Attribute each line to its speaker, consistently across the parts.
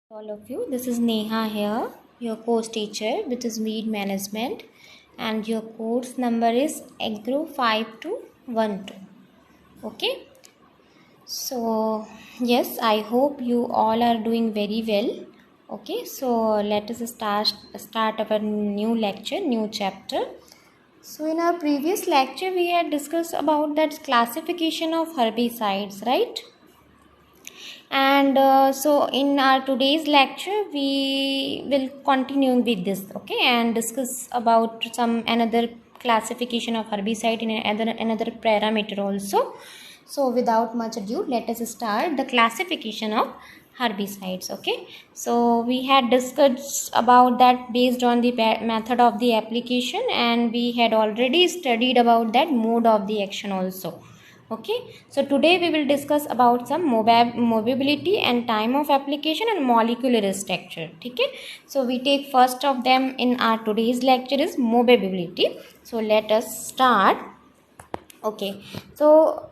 Speaker 1: All of you, this is Neha here, your course teacher, which is Weed Management, and your course number is Agro 5212. Okay, so yes, I hope you all are doing very well. Okay, so let us start our new lecture, new chapter. So in our previous lecture, we had discussed about that classification of herbicides, right? And so in our today's lecture we will continue with this, okay, and discuss about some another classification of herbicide in another parameter also. So without much ado, let us start the classification of herbicides. Okay, so we had discussed about that based on the method of the application, and we had already studied about that mode of the action also. Okay, so today we will discuss about some movability and time of application and molecular structure. Okay, so we take first of them in our today's lecture is movability. So let us start. Okay, so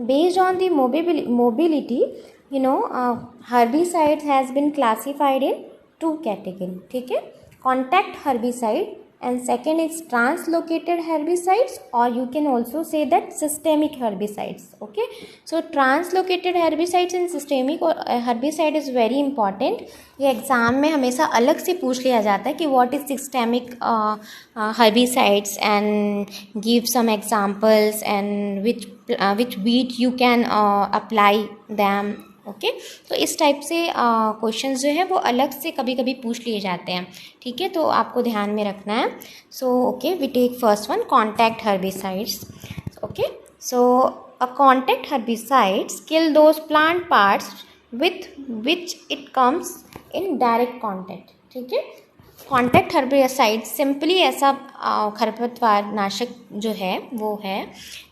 Speaker 1: based on the mobility, herbicides has been classified in two categories. Okay, contact herbicide and second is translocated herbicides, or you can also say that systemic herbicides. Okay, so translocated herbicides and systemic herbicide is very important. ये exam में हमेशा अलग से पूछ लिया जाता है कि what is systemic herbicides and give some examples and which weed you can apply them. Okay, तो इस टाइप से क्वेश्चंस जो है वो अलग से कभी कभी पूछ लिए जाते हैं. ठीक है, तो आपको ध्यान में रखना है. So okay, we take first one, contact herbicides. Okay, so a contact herbicides kill those plant parts with which it comes in direct contact. ठीक है, कॉन्टैक्ट हर्बिसाइड सिंपली ऐसा खरपतवार नाशक जो है वो है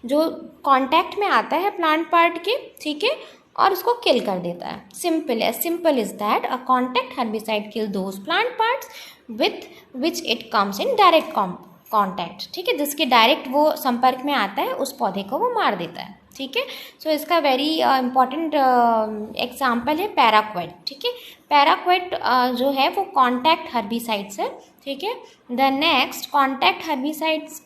Speaker 1: जो कॉन्टैक्ट में आता है प्लांट पार्ट के. ठीक है, और उसको किल कर देता है. Simple is that a contact herbicide kill those plant parts with which it comes in direct contact. ठीक है, जिसके डायरेक्ट वो संपर्क में आता है उस पौधे को वो मार देता है. ठीक है, सो इसका वेरी इंपॉर्टेंट एग्जाम्पल है पैराक्वाइट. ठीक है, पैराक्वाइट जो है वो कॉन्टैक्ट हर्बिसाइड्स है. ठीक है, the next contact herbicides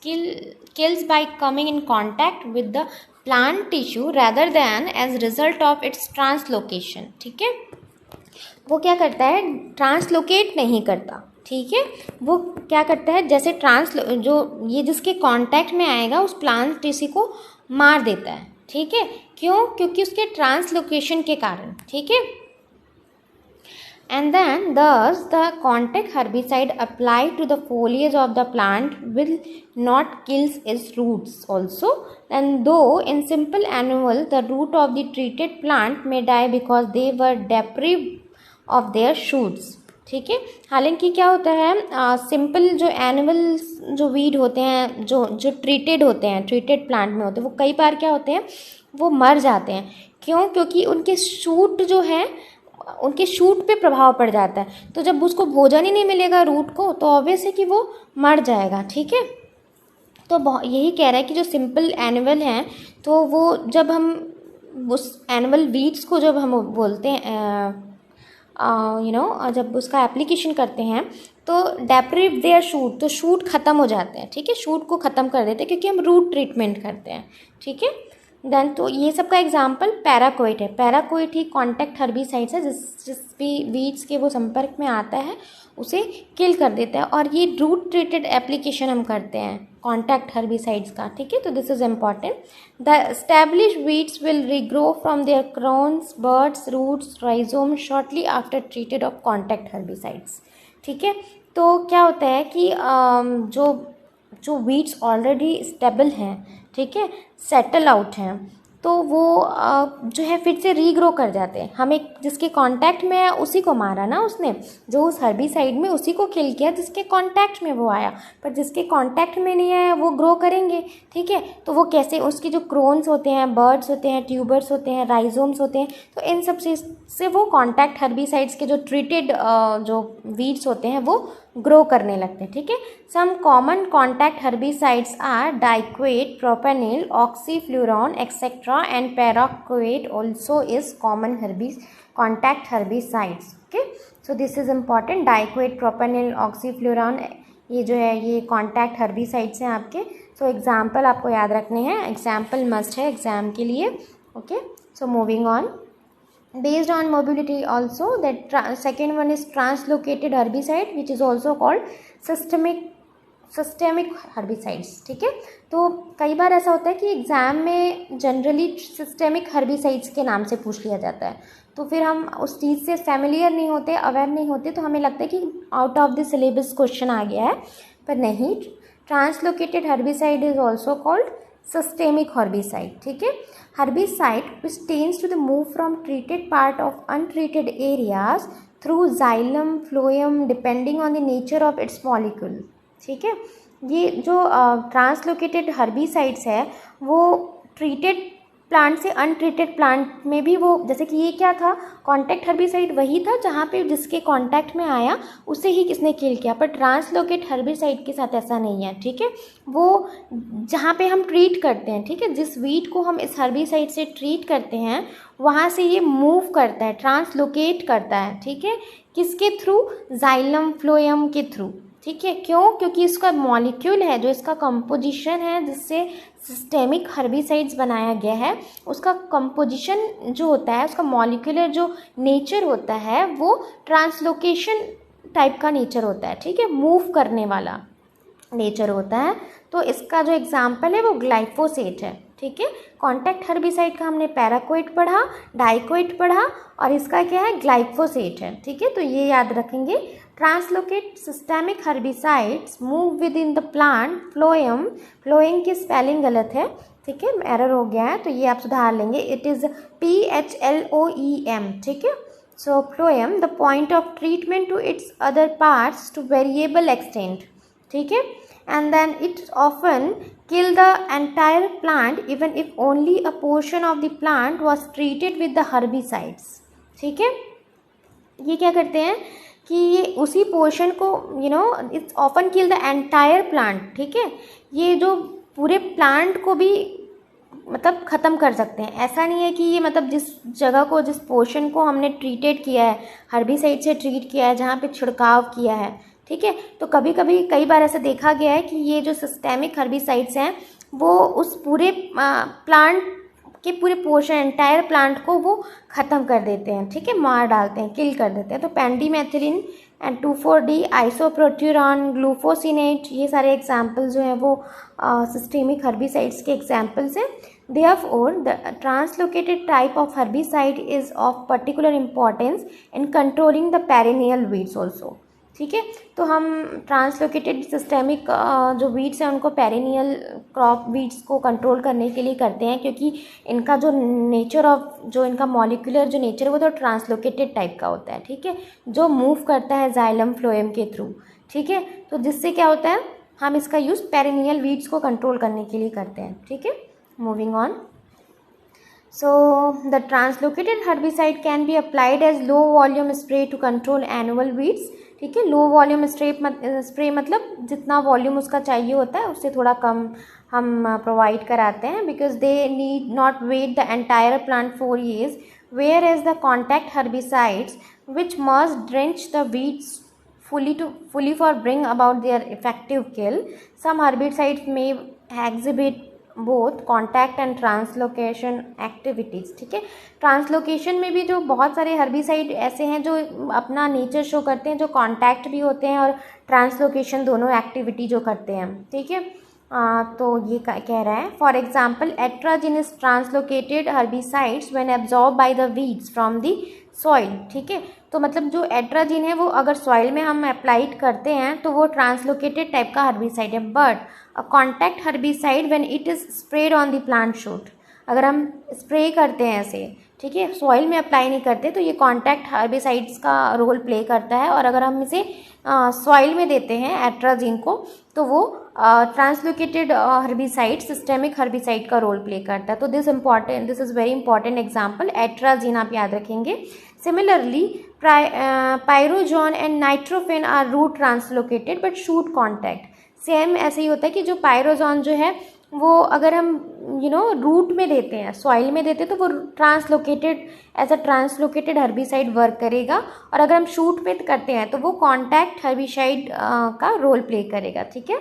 Speaker 1: kills by coming in contact with the plant tissue rather than as result of its translocation. ठीक है, वो क्या करता है, ट्रांसलोकेट नहीं करता. ठीक है, वो क्या करता है, जैसे जो ये जिसके कांटेक्ट में आएगा उस प्लांट टिश्यू को मार देता है. ठीक है, क्यों? क्योंकि उसके ट्रांसलोकेशन के कारण. ठीक है, and then thus the contact herbicide applied to the foliage of the plant will not kills its roots also, and though in simple annual the root of the treated plant may die because they were deprived of their shoots. ठीक है, हालांकि क्या होता है, simple जो annual जो weed होते हैं जो ट्रीटेड होते हैं, ट्रीटेड प्लांट में होते हैं, वो कई बार क्या होते हैं, वो मर जाते हैं. क्यों? क्योंकि उनके शूट जो है उनके शूट पे प्रभाव पड़ जाता है. तो जब उसको भोजन ही नहीं मिलेगा रूट को, तो ऑब्वियस है कि वो मर जाएगा. ठीक है, तो यही कह रहा है कि जो सिंपल एनुअल हैं, तो वो जब हम उस एनुअल वीड्स को जब हम बोलते हैं जब उसका एप्लीकेशन करते हैं तो डेप्रिव देयर शूट, तो शूट ख़त्म हो जाते हैं. ठीक है, शूट को ख़त्म कर देते हैं क्योंकि हम रूट ट्रीटमेंट करते हैं. ठीक है, देन तो ये सब का एग्जाम्पल पैराक्वाइट है. पैराक्वाइट ही कॉन्टैक्ट हर्बिसाइड्स है जिस भी वीड्स के वो संपर्क में आता है उसे किल कर देता है. और ये रूट ट्रीटेड एप्लीकेशन हम करते हैं कॉन्टैक्ट हर्बिसाइड्स का. ठीक है, तो this is important. The established weeds will regrow from their crowns, buds, roots, rhizome shortly after treated of contact herbicides. ठीक है, तो क्या होता है कि जो वीड्स ऑलरेडी स्टेबल हैं, ठीक है, सेटल आउट हैं, तो वो जो है फिर से रीग्रो कर जाते हैं. हमें जिसके कांटेक्ट में है उसी को मारा ना उसने, जो उस हर्बिसाइड में उसी को किल किया जिसके कांटेक्ट में वो आया. पर जिसके कांटेक्ट में नहीं आया वो ग्रो करेंगे. ठीक है, तो वो कैसे, उसके जो क्रोन्स होते हैं, बर्ड्स होते हैं, ट्यूबर्स होते हैं, राइजोम्स होते हैं, तो इन सब से वो कॉन्टैक्ट हर्बिसाइड्स के जो ट्रीटेड जो वीड्स होते हैं वो ग्रो करने लगते हैं, ठीक है। Some common contact herbicides are diquat, propanil, oxyfluorfen etcetera and paraquat also is common contact herbicides, okay. So this is important, diquat, propanil, oxyfluorfen, ये जो है ये कॉन्टैक्ट हर्बिसाइड्स हैं आपके। सो एग्जाम्पल आपको याद रखने हैं, एग्जाम्पल मस्ट है एग्जाम के लिए, okay. So moving on, based on mobility also, that second one is translocated herbicide which is also called systemic herbicides, ठीक है। तो कई बार ऐसा होता है कि एग्ज़ाम में जनरली सिस्टेमिक हर्बिसाइड्स के नाम से पूछ लिया जाता है, तो फिर हम उस चीज़ से फैमिलियर नहीं होते, अवेयर नहीं होते, तो हमें लगता है कि out of the syllabus question आ गया है, पर नहीं। Translocated herbicide is also called systemic herbicide, ठीक है। herbicide which tends to the move from treated part of untreated areas through xylem, phloem depending on the nature of its molecule, ठीक है। ये जो ट्रांसलोकेटेड हर्बिसाइड्स है वो treated plant से untreated plant में भी, वो जैसे कि ये क्या था, कॉन्टैक्ट हर्बिसाइड वही था जहाँ पे जिसके कॉन्टैक्ट में आया उसे ही किसने किल किया, पर ट्रांसलोकेट हर्बिसाइड के साथ ऐसा नहीं है, ठीक है। वो जहाँ पे हम ट्रीट करते हैं, ठीक है, जिस वीड को हम इस हर्बिसाइड से ट्रीट करते हैं वहाँ से ये मूव करता है, ट्रांसलोकेट करता है, ठीक है, किसके थ्रू, जाइलम फ्लोएम के थ्रू, ठीक है। क्यों? क्योंकि इसका मॉलिक्यूल है, जो इसका कंपोजिशन है जिससे सिस्टेमिक हर्बिसाइड्स बनाया गया है, उसका कंपोजिशन जो होता है, उसका मॉलिक्यूलर जो नेचर होता है वो ट्रांसलोकेशन टाइप का नेचर होता है, ठीक है, मूव करने वाला नेचर होता है। तो इसका जो एग्जाम्पल है वो ग्लाइफोसेट है, ठीक है। कॉन्टैक्ट हर्बिसाइड का हमने पैराक्वेट पढ़ा, डाइक्वेट पढ़ा, और इसका क्या है, ग्लाइफोसेट है, ठीक है। तो ये याद रखेंगे। Translocate systemic herbicides move with in the plant phloem, phloem की स्पेलिंग गलत है, ठीक है, एरर हो गया है, तो ये आप सुधार लेंगे, इट इज़ PHLOEM, ठीक है। सो phloem the point of treatment to its other parts to variable extent, ठीक है, and then it often kill the entire plant even if only a portion of the plant was treated with the herbicides, ठीक है। ये क्या करते हैं कि ये उसी पोर्शन को it's often kill the entire plant, ठीक है, ये जो पूरे प्लांट को भी मतलब ख़त्म कर सकते हैं। ऐसा नहीं है कि ये मतलब जिस जगह को, जिस पोर्शन को हमने ट्रीटेड किया है, हर्बिसाइड से ट्रीट किया है, जहाँ पे छिड़काव किया है, ठीक है, तो कभी कभी कई बार ऐसा देखा गया है कि ये जो सिस्टेमिक हर्बिसाइड्स हैं वो उस पूरे प्लांट के पूरे पोर्शन, एंटायर प्लांट को वो ख़त्म कर देते हैं, ठीक है, मार डालते हैं, किल कर देते हैं। तो पेंडिमेथिलिन एंड 2,4-D, आइसोप्रोट्यूरॉन, ग्लूफोसिनेट, ये सारे एग्जाम्पल जो हैं वो सिस्टेमिक हर्बिसाइड्स के एग्जाम्पल्स हैं। Therefore, the translocated type of herbicide is of particular importance in controlling the perennial weeds also, ठीक है। तो हम ट्रांसलोकेटेड सिस्टेमिक जो वीड्स हैं उनको पेरिनियल क्रॉप वीड्स को कंट्रोल करने के लिए करते हैं, क्योंकि इनका जो नेचर ऑफ, जो इनका मॉलिक्यूलर जो नेचर है वो तो ट्रांसलोकेटेड टाइप का होता है, ठीक है, जो मूव करता है जाइलम फ्लोएम के थ्रू, ठीक है। तो जिससे क्या होता है, हम इसका यूज़ पेरिनियल वीड्स को कंट्रोल करने के लिए करते हैं, ठीक है। Moving on, so the translocated herbicide can be applied as low volume spray to control annual weeds, ठीक है। लो वॉल्यूम स्प्रे मतलब जितना वॉल्यूम उसका चाहिए होता है उससे थोड़ा कम हम प्रोवाइड कराते हैं, because they need not wet the entire plant for years, whereas the contact herbicides which must drench the weeds fully for bring about their effective kill. Some herbicides may exhibit both contact and translocation activities, ठीक है। Translocation में भी जो बहुत सारे herbicide ऐसे हैं जो अपना नेचर शो करते हैं, जो कॉन्टैक्ट भी होते हैं और ट्रांसलोकेशन दोनों एक्टिविटी जो करते हैं, ठीक है। तो ये कह रहा है, for example atrazine is translocated herbicides when absorb by the weeds from the soil, ठीक है। तो मतलब जो एट्राजिन है वो अगर सॉइल में हम अप्लाइड करते हैं तो वो ट्रांसलोकेटेड टाइप का हर्बिसाइड है, but a contact herbicide when it is spread on the plant shoot, अगर हम स्प्रे करते हैं ऐसे, ठीक है, सॉइल में अप्लाई नहीं करते, तो ये कॉन्टैक्ट हर्बिसाइड्स का रोल प्ले करता है। और अगर हम इसे सॉइल में देते हैं एट्राजिन को, तो वो ट्रांसलोकेटेड हर्बिसाइड, सिस्टेमिक हर्बिसाइड का रोल प्ले करता है। तो this is very important example, atrazine आप याद रखेंगे। Similarly, pyrogen and nitrophane are root translocated but shoot contact. Same ऐसे ही होता है कि जो पायरोजॉन जो है वो अगर हम रूट में देते हैं, सॉइल में देते हैं, तो वो translocated as a translocated herbicide work करेगा, और अगर हम शूट में करते हैं तो वो कॉन्टैक्ट हर्बिसाइड का रोल प्ले करेगा. ठीक है.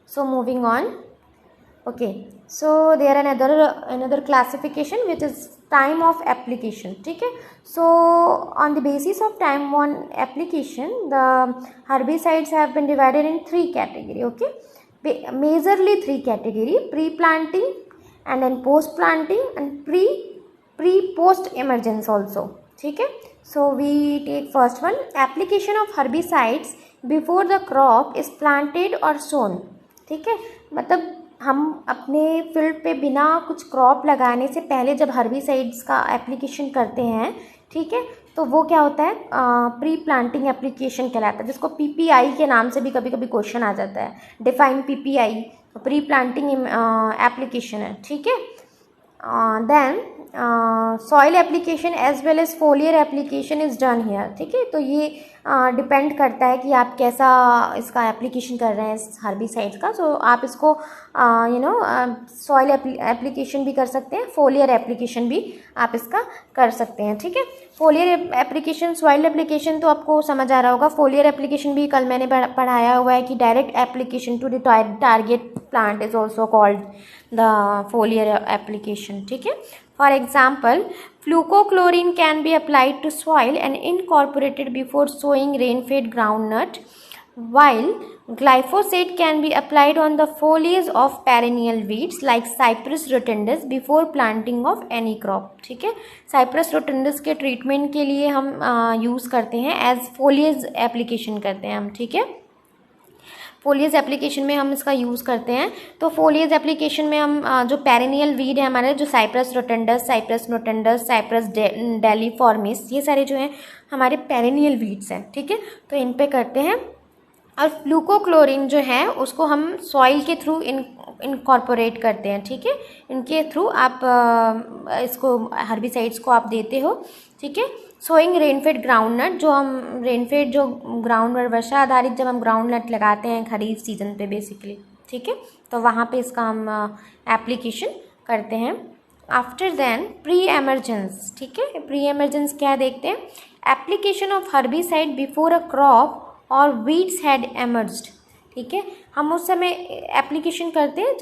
Speaker 1: सो moving on. Okay, so there are another classification which is time of application. ठीक है. So on the basis of time on application, the herbicides have been divided in 3 category. Okay, majorly 3 category: pre-planting, and then post-planting, and post emergence also. ठीक है. So we take first one, application of herbicides before the crop is planted or sown. ठीक है. मतलब हम अपने field पे बिना कुछ क्रॉप लगाने से पहले जब हर्बिसाइड्स का एप्लीकेशन करते हैं, ठीक है, तो वो क्या होता है, प्री प्लांटिंग एप्लीकेशन कहलाता है, जिसको पीपीआई के नाम से भी कभी कभी क्वेश्चन आ जाता है. Define PPI, pre planting application है. ठीक है. Then soil application as well as foliar application is done here. ठीक है. तो ये डिपेंड करता है कि आप कैसा इसका एप्लीकेशन कर रहे हैं इस हर्बिसाइड्स का. सो आप इसको सॉइल एप्लीकेशन भी कर सकते हैं, फोलियर एप्लीकेशन भी आप इसका कर सकते हैं. ठीक है. फोलियर एप्लीकेशन, सॉइल एप्लीकेशन तो आपको समझ आ रहा होगा. फोलियर एप्लीकेशन भी कल मैंने पढ़ाया हुआ है कि direct application to the target plant is also called the foliar application. ठीक है. For example, fluochlorine can be applied to soil and incorporated before sowing rain-fed groundnut, while glyphosate can be applied on the foliage of perennial weeds like Cyperus rotundus before planting of any crop. ठीक है. Cyperus rotundus के treatment के लिए हम use करते हैं, as foliage application करते हैं हम. ठीक है. फोलिएज एप्लीकेशन में हम इसका यूज़ करते हैं. तो फोलिएज एप्लीकेशन में हम जो पेरेनियल वीड है हमारे, जो साइप्रस रोटंडस, साइप्रस डेलीफॉर्मिस, ये सारे जो हैं हमारे पेरेनियल वीड्स हैं. ठीक है. तो इन पे करते हैं. और फ्लूकोक्लोरिन जो है उसको हम सॉइल के थ्रू इनकॉर्पोरेट करते हैं. ठीक है. इनके थ्रू आप इसको हर्बिसाइड्स को आप देते हो. ठीक है. सोइंग रेनफेड ग्राउंडनट, जो हम रेनफेड जो ग्राउंड वर्षा आधारित जब हम ग्राउंडनट लगाते हैं खरीफ सीजन पे बेसिकली. ठीक है. तो वहाँ पे इसका हम एप्लीकेशन करते हैं. After then pre emergence. ठीक है. प्री एमरजेंस क्या देखते हैं, application of herbicide before a crop और वीड्स हैड एमर्ज्ड. ठीक है. हम उस समय एप्लीकेशन करते हैं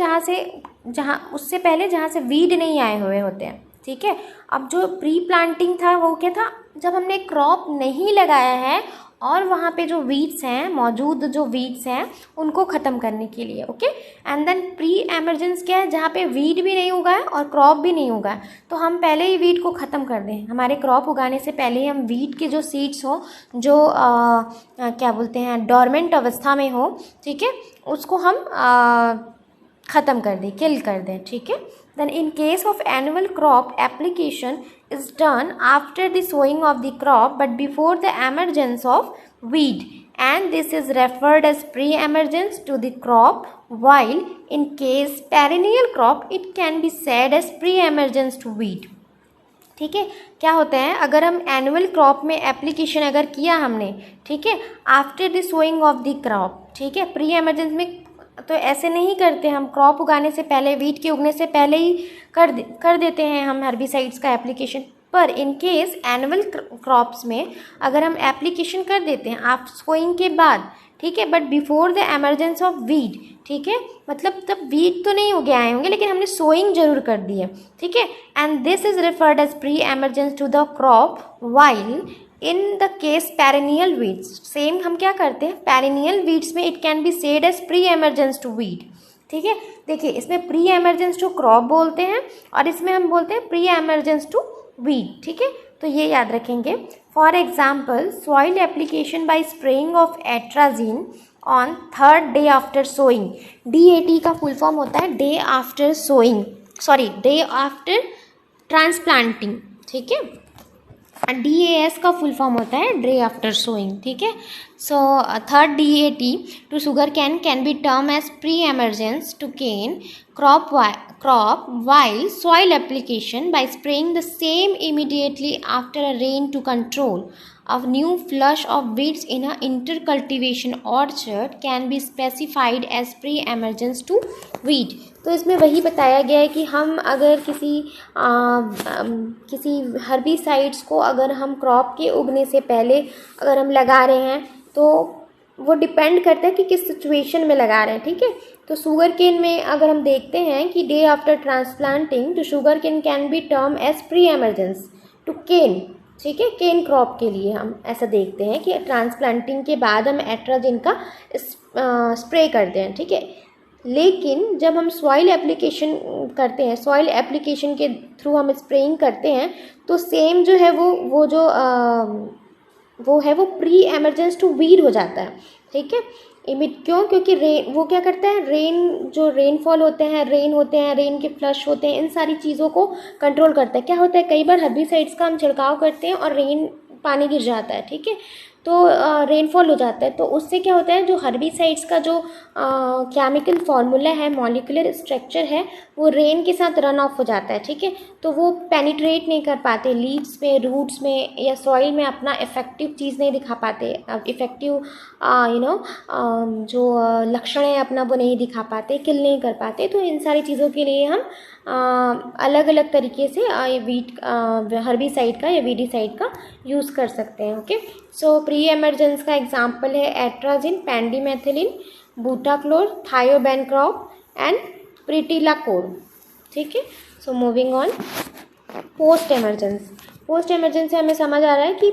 Speaker 1: जहाँ उससे पहले जहाँ से वीड नहीं आए हुए होते हैं. ठीक है. अब जो प्री प्लांटिंग था वो क्या था, जब हमने क्रॉप नहीं लगाया है और वहाँ पे जो वीड्स हैं, मौजूद जो वीड्स हैं उनको ख़त्म करने के लिए. Okay. And then pre emergence क्या है, जहाँ पे वीड भी नहीं उगा है और क्रॉप भी नहीं उगा है, तो हम पहले ही वीड को ख़त्म कर दें. हमारे क्रॉप उगाने से पहले ही हम वीड के जो सीड्स हो, जो क्या बोलते हैं, डोरमेंट अवस्था में हो, ठीक है, उसको हम ख़त्म कर दें, किल कर दें. ठीक है. Then in case of annual crop, application is done after the sowing of the crop but before the emergence of weed, and this is referred as pre-emergence to the crop, while in case perennial crop it can be said as pre-emergence to weed. ठीक है. क्या होता है, अगर हम annual crop में application अगर किया हमने, ठीक है, after the sowing of the crop, ठीक है, प्री एमरजेंस में तो ऐसे नहीं करते हम, क्रॉप उगाने से पहले, वीट के उगने से पहले ही कर देते हैं हम हर्बिसाइड्स का एप्लीकेशन. पर इन केस एनुअल क्रॉप्स में अगर हम एप्लीकेशन कर देते हैं आप सोइंग के बाद, ठीक है, but before the emergence of weed, ठीक है, मतलब तब वीड तो नहीं उगे आए होंगे लेकिन हमने सोइंग जरूर कर दी है. ठीक है. And this is referred as pre emergence to the crop, while in the case perennial weeds, same हम क्या करते हैं, पेरेनियल वीड्स में it can be said as pre emergence to weed. ठीक है. देखिए, इसमें प्री एमरजेंस टू क्रॉप बोलते हैं और इसमें हम बोलते हैं प्री एमरजेंस टू वीड. ठीक है. तो ये याद रखेंगे. For example, soil application by spraying of atrazine on third day after sowing. DAT का फुल फॉर्म होता है day after sowing, day after transplanting. ठीक है. DAS का फुल फॉर्म होता है डे आफ्टर सोइंग, ठीक है। So third DAT to sugar can be term as pre emergence to cane crop while soil application by spraying the same immediately after a rain to control a new flush of weeds in a intercultivation orchard can be specified as pre-emergence to weed। तो इसमें वही बताया गया है कि हम अगर किसी हर्बिसाइड्स को अगर हम क्रॉप के उगने से पहले अगर हम लगा रहे हैं तो वो डिपेंड करता है कि किस सिचुएशन में लगा रहे हैं, ठीक है। तो शुगर केन में अगर हम देखते हैं कि डे आफ्टर ट्रांसप्लांटिंग तो sugar cane can be term as pre emergence to cane, ठीक है। केन क्रॉप के लिए हम ऐसा देखते हैं कि ट्रांसप्लांटिंग के बाद हम एट्राजिन का स्प्रे करते हैं, ठीक है। लेकिन जब हम सॉइल एप्लीकेशन करते हैं, सॉइल एप्लीकेशन के थ्रू हम स्प्रेइंग करते हैं तो सेम जो है वो प्री एमरजेंस टू वीड हो जाता है, ठीक है। क्यों? क्योंकि वो क्या करता है, रेनफॉल होते हैं, रेन के फ्लश होते हैं, इन सारी चीज़ों को कंट्रोल करता है। क्या होता है, कई बार हर्बिसाइड्स का हम छिड़काव करते हैं और पानी गिर जाता है, ठीक है, तो रेनफॉल हो जाता है। तो उससे क्या होता है, जो हर्बिसाइड्स का जो केमिकल फार्मूला है, मॉलिक्यूलर स्ट्रक्चर है, वो रेन के साथ रन ऑफ हो जाता है, ठीक है। तो वो पेनिट्रेट नहीं कर पाते लीव्स में, रूट्स में या सॉइल में, अपना इफेक्टिव चीज़ नहीं दिखा पाते, इफेक्टिव जो लक्षण है अपना वो नहीं दिखा पाते, किल नहीं कर पाते। तो इन सारी चीज़ों के लिए हम अलग अलग तरीके से हर्बिसाइड का या वीडिसाइड का यूज़ कर सकते हैं, ओके। सो प्री एमरजेंस का एग्जांपल है एट्राजिन, पेंडिमेथिलिन, बूटाक्लोर, थायोबेनक्रॉप एंड प्रिटिलाकोर, ठीक है। सो मूविंग ऑन, पोस्ट एमरजेंस से हमें समझ आ रहा है कि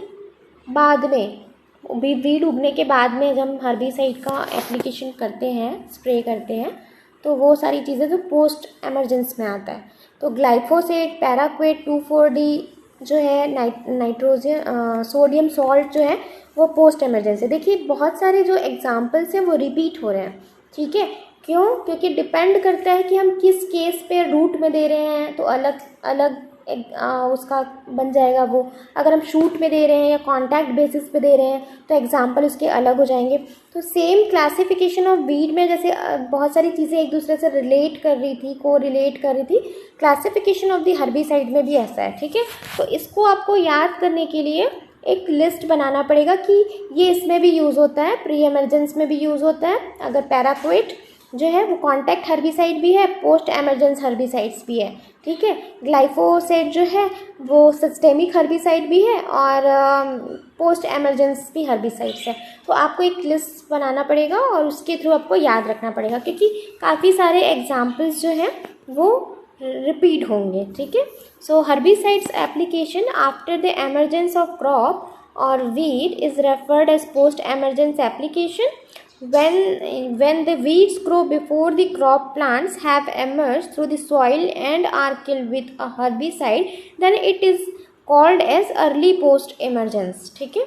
Speaker 1: बाद में वीड उगने के बाद में जब हम हर्बिसाइड का एप्लीकेशन करते हैं, स्प्रे करते हैं, तो वो सारी चीज़ें तो पोस्ट एमरजेंस में आता है। तो ग्लाइफोसेट, पैराक्वेट, 2,4-D जो है, नाइट्रोजन सोडियम सॉल्ट जो है वो पोस्ट एमरजेंस है। देखिए बहुत सारे जो एग्जांपल्स हैं वो रिपीट हो रहे हैं, ठीक है। क्यों? क्योंकि डिपेंड करता है कि हम किस केस पे रूट में दे रहे हैं, तो अलग अलग उसका बन जाएगा वो। अगर हम शूट में दे रहे हैं या कॉन्टैक्ट बेसिस पे दे रहे हैं तो एग्जांपल उसके अलग हो जाएंगे। तो सेम क्लासिफिकेशन ऑफ वीड में जैसे बहुत सारी चीज़ें एक दूसरे से रिलेट कर रही थी, को रिलेट कर रही थी, क्लासिफिकेशन ऑफ द हर्बिसाइड में भी ऐसा है, ठीक है। तो इसको आपको याद करने के लिए एक लिस्ट बनाना पड़ेगा कि ये इसमें भी यूज़ होता है, प्री एमरजेंस में भी यूज़ होता है। अगर पैराक्वेट जो है वो कॉन्टैक्ट हर्बिसाइड भी है, पोस्ट एमरजेंस हर्बिसाइड्स भी है, ठीक है। ग्लाइफोसेट जो है वो सिस्टेमिक हर्बिसाइड भी है और पोस्ट एमरजेंस भी हर्बिसाइड्स है। तो आपको एक लिस्ट बनाना पड़ेगा और उसके थ्रू आपको याद रखना पड़ेगा, क्योंकि काफ़ी सारे एग्जाम्पल्स जो हैं वो रिपीट होंगे, ठीक है। So herbicides application after the emergence of crop और weed is referred as post emergence application when the weeds grow before the crop plants have emerged through the soil and are killed with a herbicide, then it is called as early post emergence, ठीक है।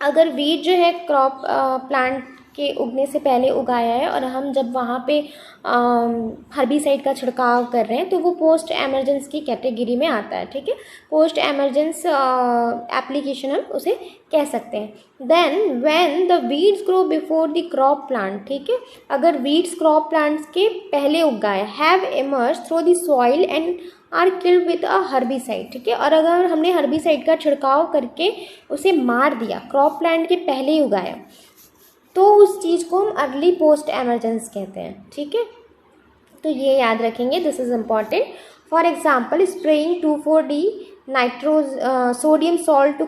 Speaker 1: अगर weed जो है crop plant के उगने से पहले उगाया है और हम जब वहाँ पे हर्बिसाइड का छिड़काव कर रहे हैं तो वो पोस्ट एमरजेंस की कैटेगरी में आता है, ठीक है। पोस्ट एमरजेंस एप्लीकेशन हम उसे कह सकते हैं। Then when the weeds grow before the crop plant, ठीक है, अगर वीड्स क्रॉप प्लांट्स के पहले उगाए, have emerge through the soil and are killed with a herbicide, ठीक है। और अगर हमने हर्बिसाइड का छिड़काव करके उसे मार दिया, क्रॉप प्लांट के पहले ही उगाया, तो उस चीज़ को हम अर्ली पोस्ट एमरजेंस कहते हैं, ठीक है। तो ये याद रखेंगे, this is important. For example spraying 2,4-D sodium salt to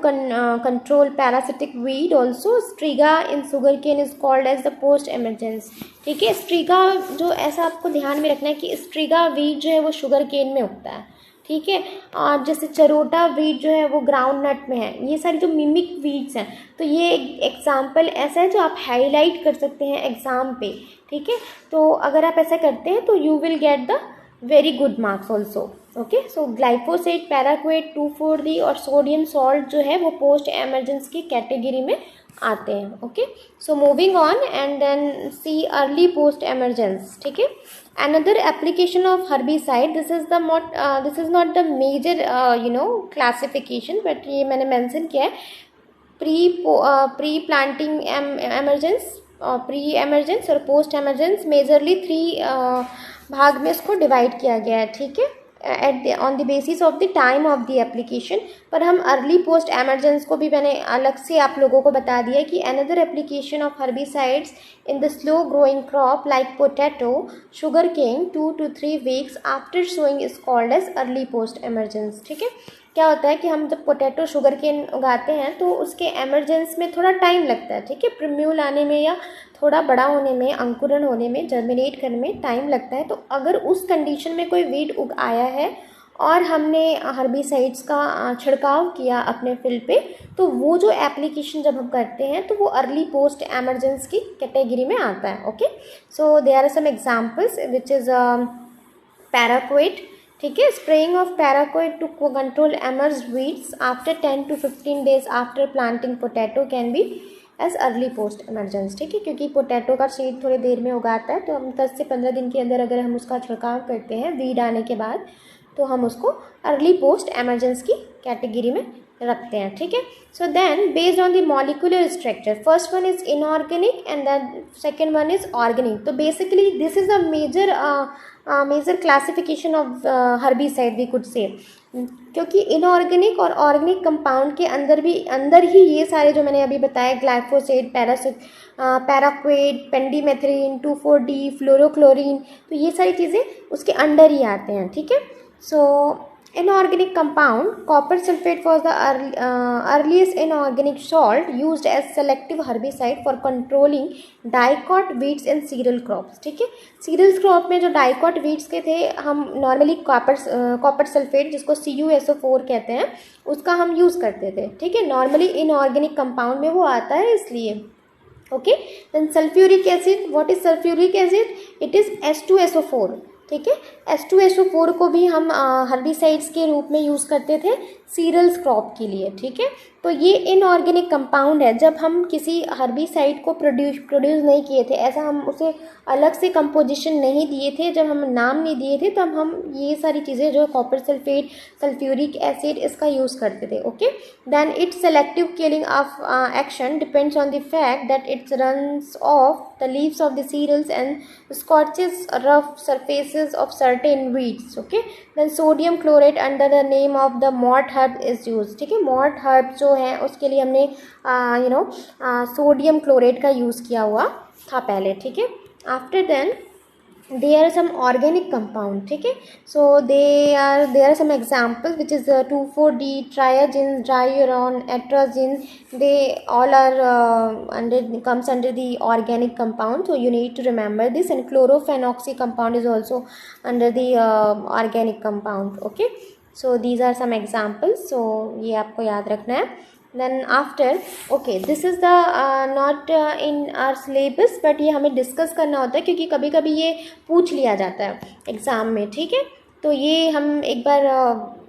Speaker 1: control parasitic weed, also striga in sugarcane is called as the post emergence, ठीक है। स्ट्रीगा जो ऐसा आपको ध्यान में रखना है कि स्ट्रीगा वीड जो है वो शुगर केन में उगता है, ठीक है। और जैसे चरोटा वीड जो है वो ग्राउंड नट में है। ये सारी जो मिमिक वीड्स हैं, तो ये एग्जाम्पल ऐसा है जो आप हाईलाइट कर सकते हैं एग्ज़ाम पे, ठीक है। तो अगर आप ऐसा करते हैं तो you will get the very good marks also. Okay. So glyphosate, parakeet, 2,4-D और सोडियम सॉल्ट जो है वो पोस्ट एमरजेंस की कैटेगरी में आते हैं। Okay, so moving on and then C early post emergence. ठीक है, another application of herbicide, this is not the major classification, but ये मैंने mention किया है pre planting emergence, pre emergence और पोस्ट एमरजेंस, मेजरली 3 भाग में इसको डिवाइड किया गया है। ठीक है, on the basis of the time of the application. पर हम अर्ली पोस्ट एमरजेंस को भी मैंने अलग से आप लोगों को बता दिया कि another application of herbicides in the slow growing crop like potato, sugarcane 2 to 3 weeks after sowing is called as early post emergence. ठीक है, क्या होता है कि हम जब पोटैटो शुगर केन उगाते हैं तो उसके एमरजेंस में थोड़ा टाइम लगता है। ठीक है, प्रिम्यूल आने में या थोड़ा बड़ा होने में, अंकुरण होने में, जर्मिनेट करने में टाइम लगता है। तो अगर उस कंडीशन में कोई वीड उग आया है और हमने हर्बिसाइड्स का छिड़काव किया अपने फील्ड पे, तो वो जो एप्लीकेशन जब हम करते हैं तो वो अर्ली पोस्ट एमरजेंस की कैटेगरी में आता है। Okay, so there are some examples which is paraquat. ठीक है, spraying of paraquat to control emerge weeds after 10 to 15 days after planting potato can be as early post emergence. ठीक है, क्योंकि potato का सीड थोड़ी देर में उगाता है, तो हम 10 से 15 दिन के अंदर अगर हम उसका छिड़काव करते हैं वीड आने के बाद, तो हम उसको अर्ली पोस्ट एमरजेंस की कैटेगरी में रखते हैं। ठीक है, so then based on the molecular structure, first one is inorganic and then second one is organic. तो basically this is a major classification of herbicide we could say, क्योंकि inorganic और organic compound के अंदर ही ये सारे जो मैंने अभी बताया, ग्लाइफोसेट, पैराक्वेट, पेंडिमेथ्रिन, 2,4-D, फ्लोरोक्लोरिन, तो ये सारी चीज़ें उसके अंडर ही आते हैं। ठीक है, सो inorganic compound, copper sulfate was the earliest inorganic salt used as selective herbicide for controlling dicot weeds in cereal crops। ठीक है, सीरियल क्रॉप में जो डाइकॉट वीड्स के थे, हम नॉर्मली कॉपर सल्फेट जिसको CuSO4 कहते हैं, उसका हम यूज़ करते थे। ठीक है, नॉर्मली इनऑर्गेनिक कंपाउंड में वो आता है इसलिए। Okay, then sulphuric acid, what is sulphuric acid? It is H2SO4। ठीक है, H2SO4 को भी हम हर्बिसाइड्स के रूप में यूज़ करते थे सीरियल्स क्रॉप के लिए। ठीक है, तो ये इनऑर्गेनिक कंपाउंड है। जब हम किसी हर्बिसाइड को प्रोड्यूस नहीं किए थे, ऐसा हम उसे अलग से कंपोजिशन नहीं दिए थे, जब हम नाम नहीं दिए थे, तब हम ये सारी चीज़ें जो कॉपर सल्फेट, सल्फ्यूरिक एसिड, इसका यूज़ करते थे। Okay, then its selective killing of action depends on the fact that its runs off the leaves of the cereals and scorches rough surfaces of certain weeds। okay, then sodium chlorate under the name of the mort herb is used। ठीक है, mort herb जो है उसके लिए हमने sodium chlorate का use किया हुआ था पहले। ठीक है, after then there are some organic compound। ठीक है, so there are some examples which is 2,4-D, triazine, diuron, atrazine, they all are comes under the organic compound, so you need to remember this। and chlorophenoxy compound is also under the organic compound। okay, so these are some examples, so ये आपको याद रखना है। then after okay, this is the not in our syllabus, but ये हमें discuss करना होता है क्योंकि कभी कभी ये पूछ लिया जाता है एग्ज़ाम में। ठीक है, तो ये हम एक बार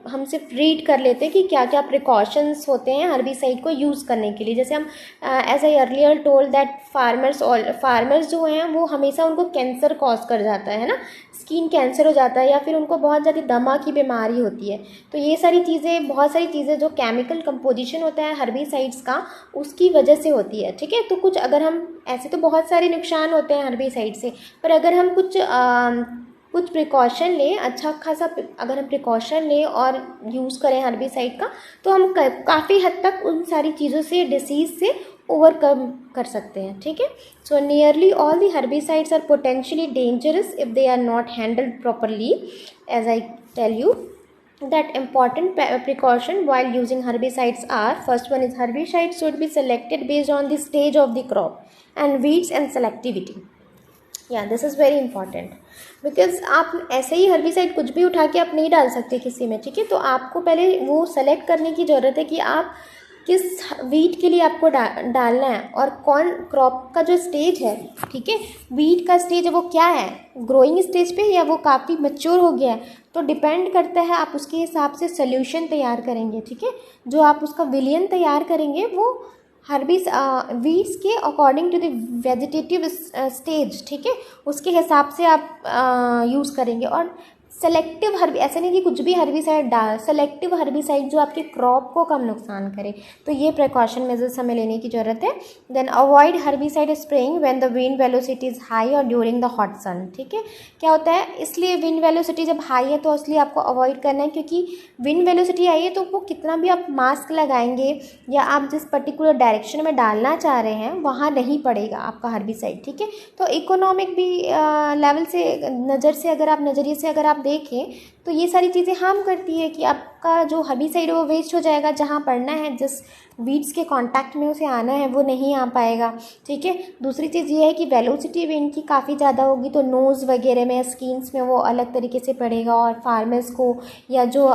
Speaker 1: हम सिर्फ रीड कर लेते हैं कि क्या क्या प्रिकॉशंस होते हैं हर्बिसाइड को यूज़ करने के लिए। जैसे हम as I earlier told that farmers जो हैं वो हमेशा उनको कैंसर कॉज कर जाता है ना, स्किन कैंसर हो जाता है, या फिर उनको बहुत ज़्यादा दमा की बीमारी होती है। तो ये सारी चीज़ें, बहुत सारी चीज़ें जो केमिकल कंपोजिशन होता है हर्बिसाइड्स का, उसकी वजह से होती है। ठीक है, तो कुछ अगर हम ऐसे तो बहुत सारे नुकसान होते हैं हर्बिसाइड से, पर अगर हम कुछ प्रिकॉशन लें, अच्छा खासा अगर हम प्रिकॉशन लें और यूज़ करें हर्बिसाइड का, तो हम काफ़ी हद तक उन सारी चीज़ों से, डिसीज़ से ओवरकम कर सकते हैं। ठीक है, so nearly all the herbicides are potentially dangerous if they are not handled properly. As I tell you that important precaution while using herbicides are, first one is herbicides should be selected based on the stage of the crop and weeds and selectivity। This is very important, because आप ऐसे ही herbicide कुछ भी उठा के आप नहीं डाल सकते किसी में। ठीक है, तो आपको पहले वो सेलेक्ट करने की ज़रूरत है कि आप किस वीट के लिए आपको डालना है और कौन क्रॉप का जो स्टेज है। ठीक है, वीट का स्टेज है वो क्या है, ग्रोइंग स्टेज पे या वो काफ़ी मैच्योर हो गया है, तो डिपेंड करता है, आप उसके हिसाब से सोल्यूशन तैयार करेंगे, ठीक है। जो आप उसका विलियन तैयार करेंगे वो हर्बीज वीड्स के according to the vegetative stage, ठीक है, उसके हिसाब से आप यूज़ करेंगे। और सेलेक्टिव ऐसे नहीं कि कुछ भी हर्बिसाइड डाल, सेलेक्टिव हर्बिसाइड जो आपके क्रॉप को कम नुकसान करे, तो ये प्रिकॉशन मेजर्स हमें लेने की ज़रूरत है। Then avoid herbicide spraying when the wind velocity is high और ड्यूरिंग द हॉट सन, ठीक है। क्या होता है, इसलिए विंड वेलोसिटी जब हाई है तो इसलिए आपको अवॉइड करना है, क्योंकि विंड वेलोसिटी आई है तो वो कितना भी आप मास्क लगाएंगे या आप जिस पर्टिकुलर डायरेक्शन में डालना चाह रहे हैं वहाँ नहीं पड़ेगा आपका हर्बिसाइड, ठीक है। तो इकोनॉमिक भी लेवल से नज़रिए से अगर आप देखें तो ये सारी चीज़ें हार्म करती है कि आपका जो हर्बिसाइड है वो वेस्ट हो जाएगा, जहाँ पड़ना है, जिस वीड्स के कांटेक्ट में उसे आना है वो नहीं आ पाएगा, ठीक है। दूसरी चीज़ ये है कि वेलोसिटी विंड की काफ़ी ज़्यादा होगी तो नोज़ वगैरह में, स्किन्स में वो अलग तरीके से पड़ेगा, और फार्मर्स को या जो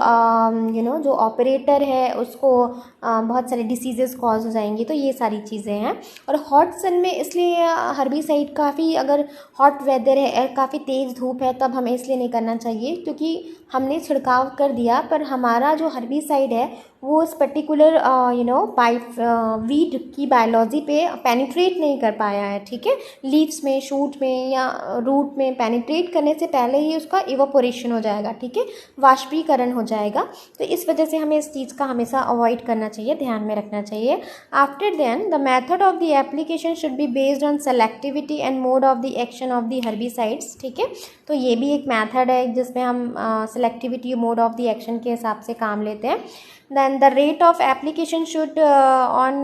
Speaker 1: जो ऑपरेटर है उसको बहुत सारे डिसीजेस कॉज हो जाएंगी, तो ये सारी चीज़ें हैं। और हॉट सन में इसलिए हर्बिसाइड काफ़ी, अगर हॉट वेदर है, काफ़ी तेज़ धूप है, तब हमें इसलिए नहीं करना चाहिए क्योंकि हमने छिड़काव कर दिया पर हमारा जो हर्बिसाइड है वो उस पर्टिकुलर वीड की बायोलॉजी पे पेनिट्रेट नहीं कर पाया है, ठीक है। लीव्स में, शूट में या रूट में पेनिट्रेट करने से पहले ही उसका इवापोरेशन हो जाएगा, ठीक है, वाष्पीकरण हो जाएगा। तो इस वजह से हमें इस चीज़ का हमेशा अवॉइड करना चाहिए, ध्यान में रखना चाहिए। After then the method of the application should be based on selectivity and mode of the action of the herbicides, ठीक है। तो ये भी एक मेथड है जिसमें हम selectivity, mode of the action के हिसाब से काम लेते हैं। Then the rate of application should on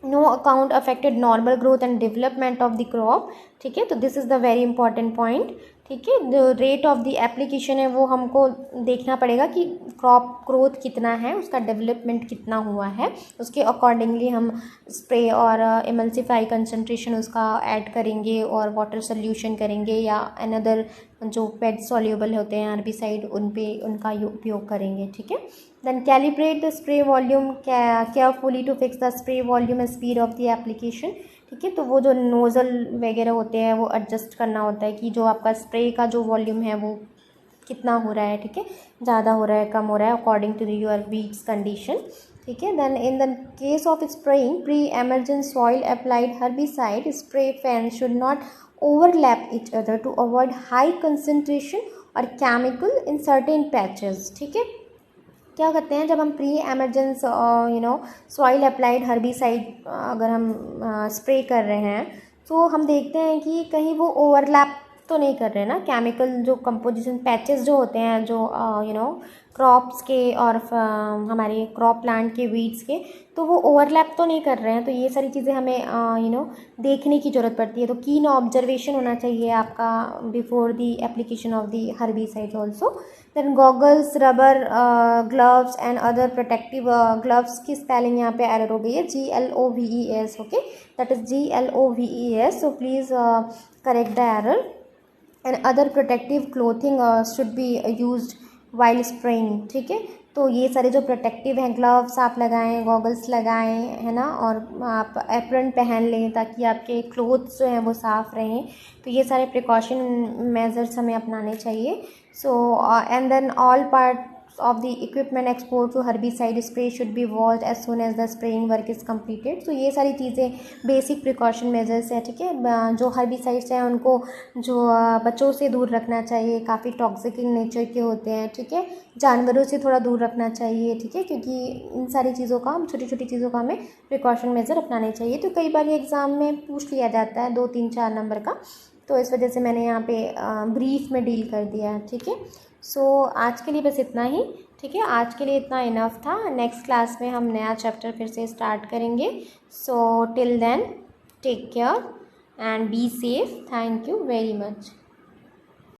Speaker 1: no account affected normal growth and development of the crop, ठीक है। तो this is the very important point, ठीक है। जो रेट ऑफ द एप्लीकेशन है वो हमको देखना पड़ेगा कि क्रॉप ग्रोथ कितना है, उसका डेवलपमेंट कितना हुआ है, उसके अकॉर्डिंगली हम स्प्रे और इमल्सिफाई कंसनट्रेशन उसका ऐड करेंगे और वाटर सोल्यूशन करेंगे या अनदर जो पेट सॉल्यूबल होते हैं हर्बिसाइड उनका उपयोग करेंगे, ठीक है। Then calibrate the spray volume carefully to fix the spray volume and speed of the application, ठीक है। तो वो जो नोज़ल वगैरह होते हैं वो एडजस्ट करना होता है कि जो आपका स्प्रे का जो वॉल्यूम है वो कितना हो रहा है, ठीक है, ज़्यादा हो रहा है, कम हो रहा है, according to your weeds condition, ठीक है। Then in the case of spraying pre emergent soil applied herbicide, spray fan should not overlap each other to avoid high concentration or chemical in certain patches, ठीक है। क्या करते हैं, जब हम pre emergence soil applied herbicide अगर हम spray कर रहे हैं तो हम देखते हैं कि कहीं वो ओवरलैप तो नहीं कर रहे हैं ना, केमिकल जो कंपोजिशन पैचेस जो होते हैं जो क्रॉप्स के और हमारे क्रॉप प्लांट के वीड्स के, तो वो ओवरलैप तो नहीं कर रहे हैं। तो ये सारी चीज़ें हमें देखने की ज़रूरत पड़ती है। तो कीन ऑब्जर्वेशन होना चाहिए आपका before the application of the herbicide also. Then goggles, rubber gloves and other protective gloves की स्पेलिंग यहाँ पे एरर हो गई है, GLOVES, okay, that is GLOVES, so please correct the error. And other protective clothing should be used while spraying, ठीक है। तो ये सारे जो प्रोटेक्टिव हैं, ग्लव्स आप लगाएं, गॉगल्स लगाएं, है ना, और आप एप्रन पहन लें ताकि आपके क्लोथ्स जो हैं वो साफ़ रहें। तो ये सारे प्रिकॉशन मेजर्स हमें अपनाने चाहिए। So and then all parts of the equipment exposed to herbicide spray should be washed as soon as the spraying work is completed। तो ये सारी चीज़ें बेसिक प्रिकॉशन मेजर्स है, ठीक है। जो हर्बिसाइड्स हैं उनको जो बच्चों से दूर रखना चाहिए, काफ़ी टॉक्सिक इन नेचर के होते हैं, ठीक है। जानवरों से थोड़ा दूर रखना चाहिए, ठीक है, क्योंकि इन सारी चीज़ों का, छोटी छोटी चीज़ों का हमें प्रिकॉशन मेजर अपनाने चाहिए। तो कई बार एग्ज़ाम में पूछ लिया जाता है 2, 3, 4 नंबर का, तो इस वजह से मैंने यहाँ पे ब्रीफ में डील कर दिया है, ठीक है। सो आज के लिए बस इतना ही, ठीक है, आज के लिए इतना इनफ था। नेक्स्ट क्लास में हम नया चैप्टर फिर से स्टार्ट करेंगे। So till then take care and be safe. Thank you very much.